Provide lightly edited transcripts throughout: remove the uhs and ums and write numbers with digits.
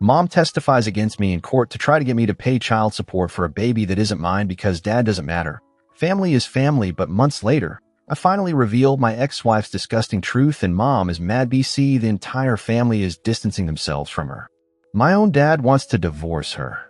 Mom testifies against me in court to try to get me to pay child support for a baby that isn't mine because dad doesn't matter. Family is family, but months later, I finally revealed my ex-wife's disgusting truth and mom is mad. The entire family is distancing themselves from her. My own dad wants to divorce her.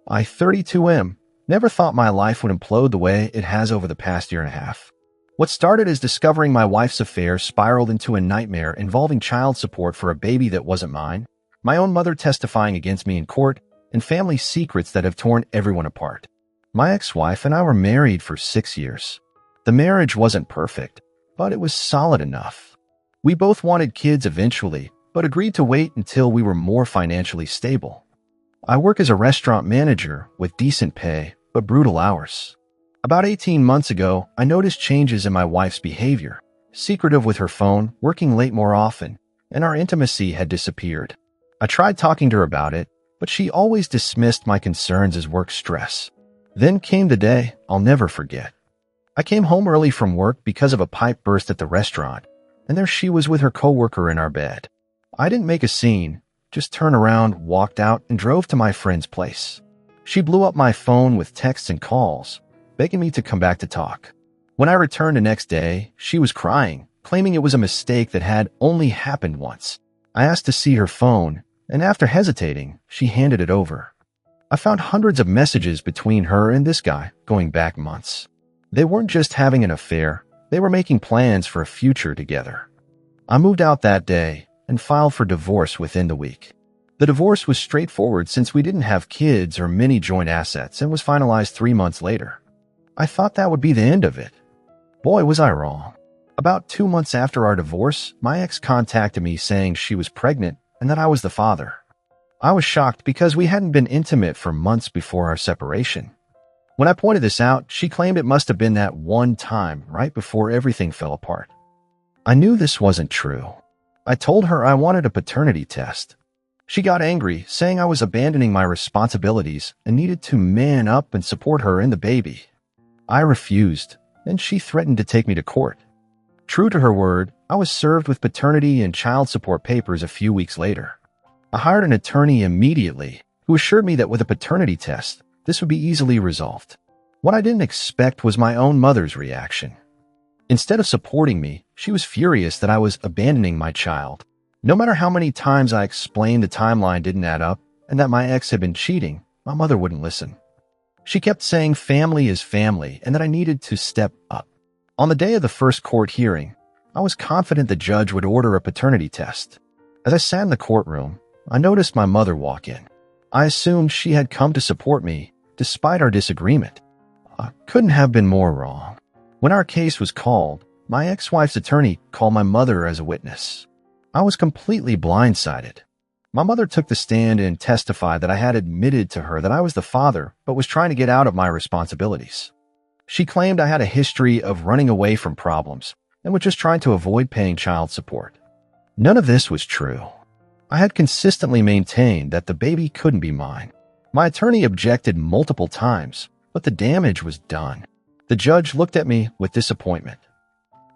I, 32M, never thought my life would implode the way it has over the past year and a half. What started as discovering my wife's affair spiraled into a nightmare involving child support for a baby that wasn't mine, my own mother testifying against me in court, and family secrets that have torn everyone apart. My ex-wife and I were married for 6 years. The marriage wasn't perfect, but it was solid enough. We both wanted kids eventually, but agreed to wait until we were more financially stable. I work as a restaurant manager with decent pay, but brutal hours. About 18 months ago, I noticed changes in my wife's behavior, secretive with her phone, working late more often, and our intimacy had disappeared. I tried talking to her about it, but she always dismissed my concerns as work stress. Then came the day I'll never forget. I came home early from work because of a pipe burst at the restaurant, and there she was with her coworker in our bed. I didn't make a scene, just turned around, walked out, and drove to my friend's place. She blew up my phone with texts and calls, begging me to come back to talk. When I returned the next day, she was crying, claiming it was a mistake that had only happened once. I asked to see her phone, and after hesitating, she handed it over. I found hundreds of messages between her and this guy going back months. They weren't just having an affair, they were making plans for a future together. I moved out that day and filed for divorce within the week. The divorce was straightforward since we didn't have kids or many joint assets and was finalized 3 months later. I thought that would be the end of it. Boy, was I wrong. About 2 months after our divorce, my ex contacted me saying she was pregnant and that I was the father. I was shocked because we hadn't been intimate for months before our separation. When I pointed this out, she claimed it must have been that one time right before everything fell apart. I knew this wasn't true. I told her I wanted a paternity test. She got angry, saying I was abandoning my responsibilities and needed to man up and support her and the baby. I refused, and she threatened to take me to court. True to her word, I was served with paternity and child support papers a few weeks later. I hired an attorney immediately who assured me that with a paternity test, this would be easily resolved. What I didn't expect was my own mother's reaction. Instead of supporting me, she was furious that I was abandoning my child. No matter how many times I explained the timeline didn't add up and that my ex had been cheating, my mother wouldn't listen. She kept saying family is family and that I needed to step up. On the day of the first court hearing, I was confident the judge would order a paternity test. As I sat in the courtroom, I noticed my mother walk in. I assumed she had come to support me, despite our disagreement. I couldn't have been more wrong. When our case was called, my ex-wife's attorney called my mother as a witness. I was completely blindsided. My mother took the stand and testified that I had admitted to her that I was the father, but was trying to get out of my responsibilities. She claimed I had a history of running away from problems and was just trying to avoid paying child support. None of this was true. I had consistently maintained that the baby couldn't be mine. My attorney objected multiple times, but the damage was done. The judge looked at me with disappointment.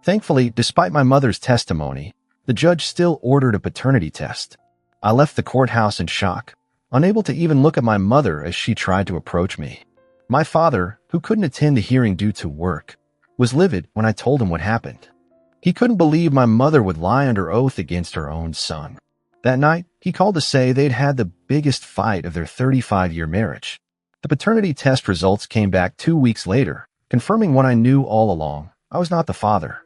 Thankfully, despite my mother's testimony, the judge still ordered a paternity test. I left the courthouse in shock, unable to even look at my mother as she tried to approach me. My father, who couldn't attend the hearing due to work, was livid when I told him what happened. He couldn't believe my mother would lie under oath against her own son. That night, he called to say they'd had the biggest fight of their 35-year marriage. The paternity test results came back 2 weeks later, confirming what I knew all along. I was not the father.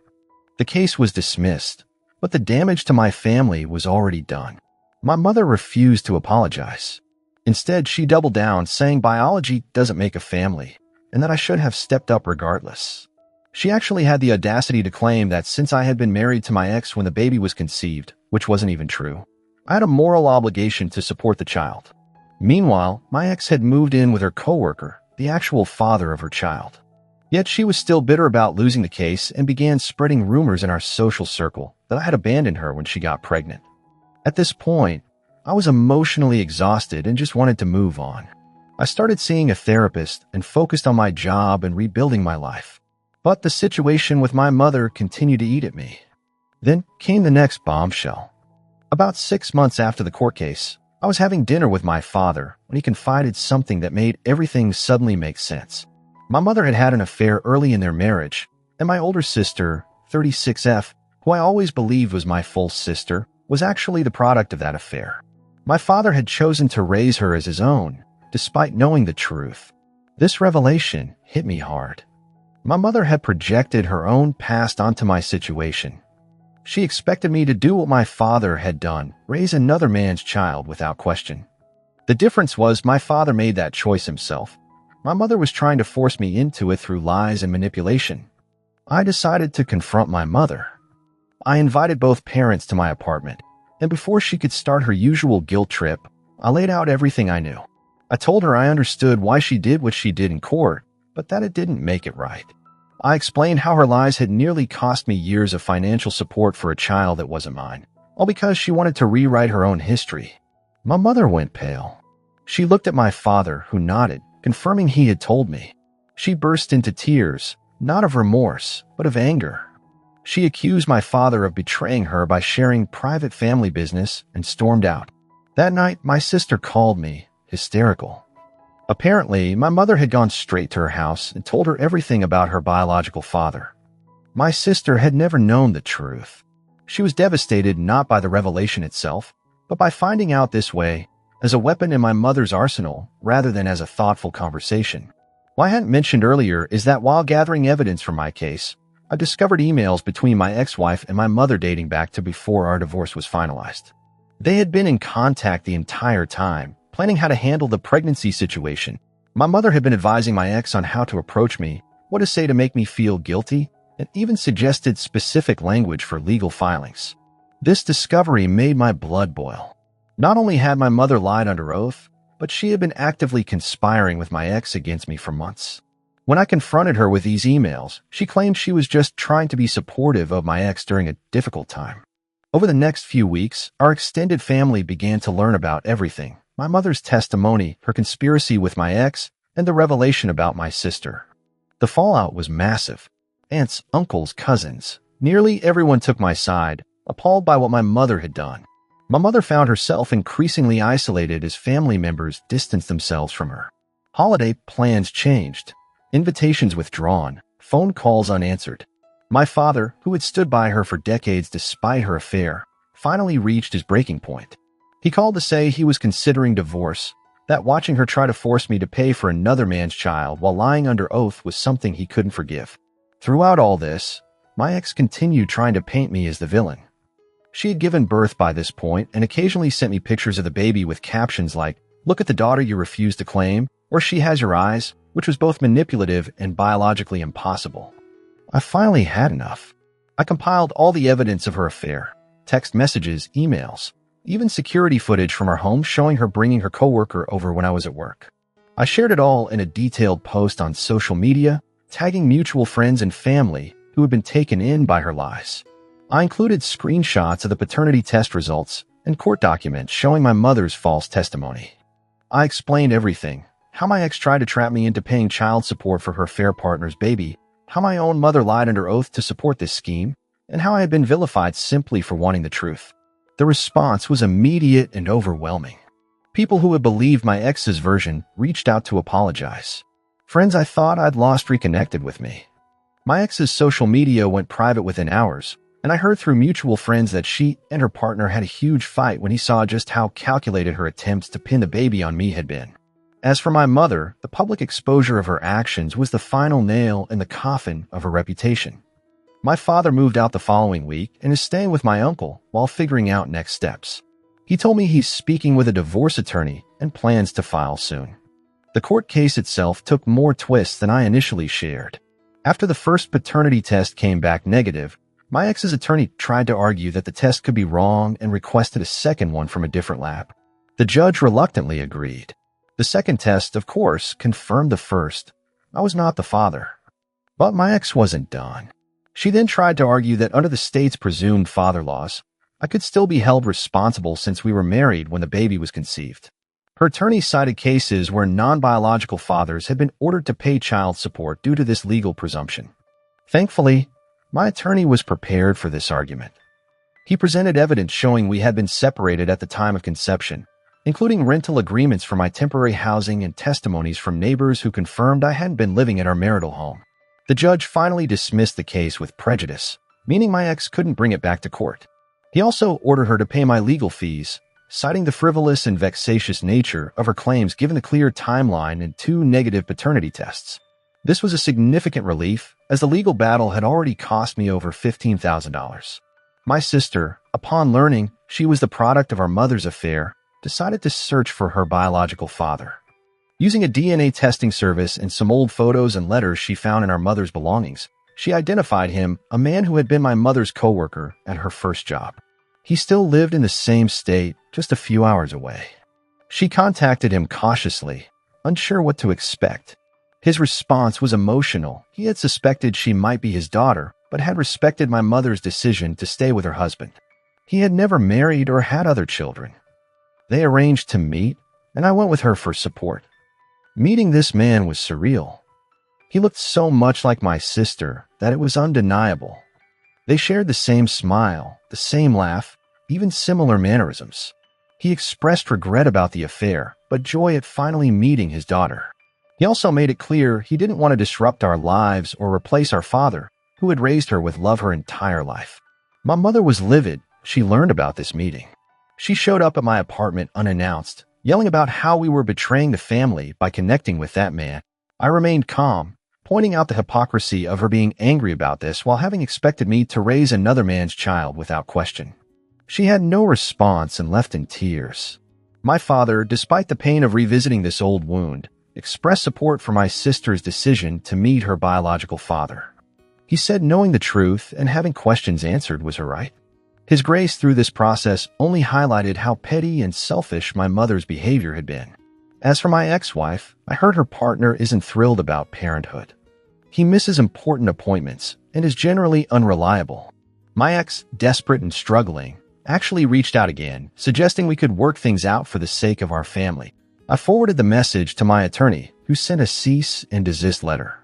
The case was dismissed, but the damage to my family was already done. My mother refused to apologize. Instead, she doubled down, saying biology doesn't make a family, and that I should have stepped up regardless. She actually had the audacity to claim that since I had been married to my ex when the baby was conceived, which wasn't even true, I had a moral obligation to support the child. Meanwhile, my ex had moved in with her coworker, the actual father of her child. Yet she was still bitter about losing the case and began spreading rumors in our social circle that I had abandoned her when she got pregnant. At this point, I was emotionally exhausted and just wanted to move on. I started seeing a therapist and focused on my job and rebuilding my life. But the situation with my mother continued to eat at me. Then came the next bombshell. About 6 months after the court case, I was having dinner with my father when he confided something that made everything suddenly make sense. My mother had had an affair early in their marriage, and my older sister, 36F, who I always believed was my full sister, was actually the product of that affair. My father had chosen to raise her as his own, despite knowing the truth. This revelation hit me hard. My mother had projected her own past onto my situation. She expected me to do what my father had done, raise another man's child without question. The difference was my father made that choice himself. My mother was trying to force me into it through lies and manipulation. I decided to confront my mother. I invited both parents to my apartment, and before she could start her usual guilt trip, I laid out everything I knew. I told her I understood why she did what she did in court, but that it didn't make it right. I explained how her lies had nearly cost me years of financial support for a child that wasn't mine, all because she wanted to rewrite her own history. My mother went pale. She looked at my father, who nodded, confirming he had told me. She burst into tears, not of remorse, but of anger. She accused my father of betraying her by sharing private family business and stormed out. That night, my sister called me, hysterical. Apparently, my mother had gone straight to her house and told her everything about her biological father. My sister had never known the truth. She was devastated not by the revelation itself, but by finding out this way, as a weapon in my mother's arsenal rather than as a thoughtful conversation. What I hadn't mentioned earlier is that while gathering evidence for my case, I discovered emails between my ex-wife and my mother dating back to before our divorce was finalized. They had been in contact the entire time, planning how to handle the pregnancy situation. My mother had been advising my ex on how to approach me, what to say to make me feel guilty, and even suggested specific language for legal filings. This discovery made my blood boil. Not only had my mother lied under oath, but she had been actively conspiring with my ex against me for months. When I confronted her with these emails, she claimed she was just trying to be supportive of my ex during a difficult time. Over the next few weeks, our extended family began to learn about everything. My mother's testimony, her conspiracy with my ex, and the revelation about my sister. The fallout was massive. Aunts, uncles, cousins. Nearly everyone took my side, appalled by what my mother had done. My mother found herself increasingly isolated as family members distanced themselves from her. Holiday plans changed. Invitations withdrawn. Phone calls unanswered. My father, who had stood by her for decades despite her affair, finally reached his breaking point. He called to say he was considering divorce, that watching her try to force me to pay for another man's child while lying under oath was something he couldn't forgive. Throughout all this, my ex continued trying to paint me as the villain. She had given birth by this point and occasionally sent me pictures of the baby with captions like, "Look at the daughter you refuse to claim," or "She has your eyes," which was both manipulative and biologically impossible. I finally had enough. I compiled all the evidence of her affair, text messages, emails, even security footage from her home showing her bringing her coworker over when I was at work. I shared it all in a detailed post on social media, tagging mutual friends and family who had been taken in by her lies. I included screenshots of the paternity test results and court documents showing my mother's false testimony. I explained everything, how my ex tried to trap me into paying child support for her affair partner's baby, how my own mother lied under oath to support this scheme, and how I had been vilified simply for wanting the truth. The response was immediate and overwhelming. People who had believed my ex's version reached out to apologize. Friends I thought I'd lost reconnected with me. My ex's social media went private within hours, and I heard through mutual friends that she and her partner had a huge fight when he saw just how calculated her attempts to pin the baby on me had been. As for my mother, the public exposure of her actions was the final nail in the coffin of her reputation. My father moved out the following week and is staying with my uncle while figuring out next steps. He told me he's speaking with a divorce attorney and plans to file soon. The court case itself took more twists than I initially shared. After the first paternity test came back negative, my ex's attorney tried to argue that the test could be wrong and requested a second one from a different lab. The judge reluctantly agreed. The second test, of course, confirmed the first. I was not the father. But my ex wasn't done. She then tried to argue that under the state's presumed father laws, I could still be held responsible since we were married when the baby was conceived. Her attorney cited cases where non-biological fathers had been ordered to pay child support due to this legal presumption. Thankfully, my attorney was prepared for this argument. He presented evidence showing we had been separated at the time of conception, including rental agreements for my temporary housing and testimonies from neighbors who confirmed I hadn't been living at our marital home. The judge finally dismissed the case with prejudice, meaning my ex couldn't bring it back to court. He also ordered her to pay my legal fees, citing the frivolous and vexatious nature of her claims given the clear timeline and 2 negative paternity tests. This was a significant relief, as the legal battle had already cost me over $15,000. My sister, upon learning she was the product of our mother's affair, decided to search for her biological father. Using a DNA testing service and some old photos and letters she found in our mother's belongings, she identified him, a man who had been my mother's coworker at her first job. He still lived in the same state, just a few hours away. She contacted him cautiously, unsure what to expect. His response was emotional. He had suspected she might be his daughter, but had respected my mother's decision to stay with her husband. He had never married or had other children. They arranged to meet, and I went with her for support. Meeting this man was surreal. He looked so much like my sister that it was undeniable. They shared the same smile, the same laugh, even similar mannerisms. He expressed regret about the affair, but joy at finally meeting his daughter. He also made it clear he didn't want to disrupt our lives or replace our father, who had raised her with love her entire life. My mother was livid. She learned about this meeting. She showed up at my apartment unannounced, yelling about how we were betraying the family by connecting with that man. I remained calm, pointing out the hypocrisy of her being angry about this while having expected me to raise another man's child without question. She had no response and left in tears. My father, despite the pain of revisiting this old wound, expressed support for my sister's decision to meet her biological father. He said knowing the truth and having questions answered was her right. His grace through this process only highlighted how petty and selfish my mother's behavior had been. As for my ex-wife, I heard her partner isn't thrilled about parenthood. He misses important appointments and is generally unreliable. My ex, desperate and struggling, actually reached out again, suggesting we could work things out for the sake of our family. I forwarded the message to my attorney, who sent a cease and desist letter.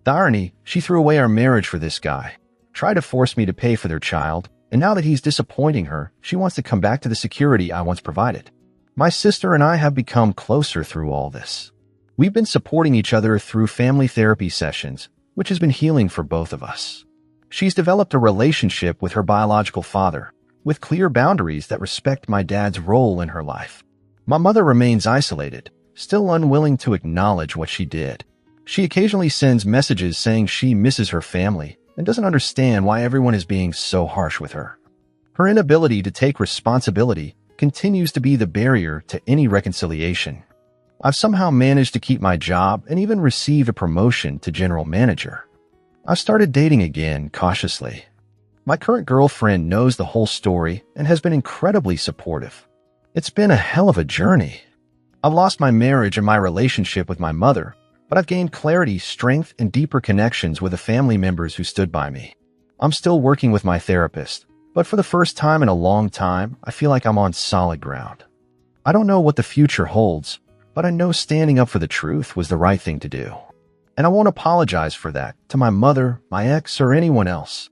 The irony, she threw away our marriage for this guy, tried to force me to pay for their child, and now that he's disappointing her, she wants to come back to the security I once provided. My sister and I have become closer through all this. We've been supporting each other through family therapy sessions, which has been healing for both of us. She's developed a relationship with her biological father, with clear boundaries that respect my dad's role in her life. My mother remains isolated, still unwilling to acknowledge what she did. She occasionally sends messages saying she misses her family and doesn't understand why everyone is being so harsh with her. Her inability to take responsibility continues to be the barrier to any reconciliation. I've somehow managed to keep my job and even received a promotion to general manager. I've started dating again cautiously. My current girlfriend knows the whole story and has been incredibly supportive. It's been a hell of a journey. I've lost my marriage and my relationship with my mother, but I've gained clarity, strength, and deeper connections with the family members who stood by me. I'm still working with my therapist, but for the first time in a long time, I feel like I'm on solid ground. I don't know what the future holds, but I know standing up for the truth was the right thing to do. And I won't apologize for that to my mother, my ex, or anyone else.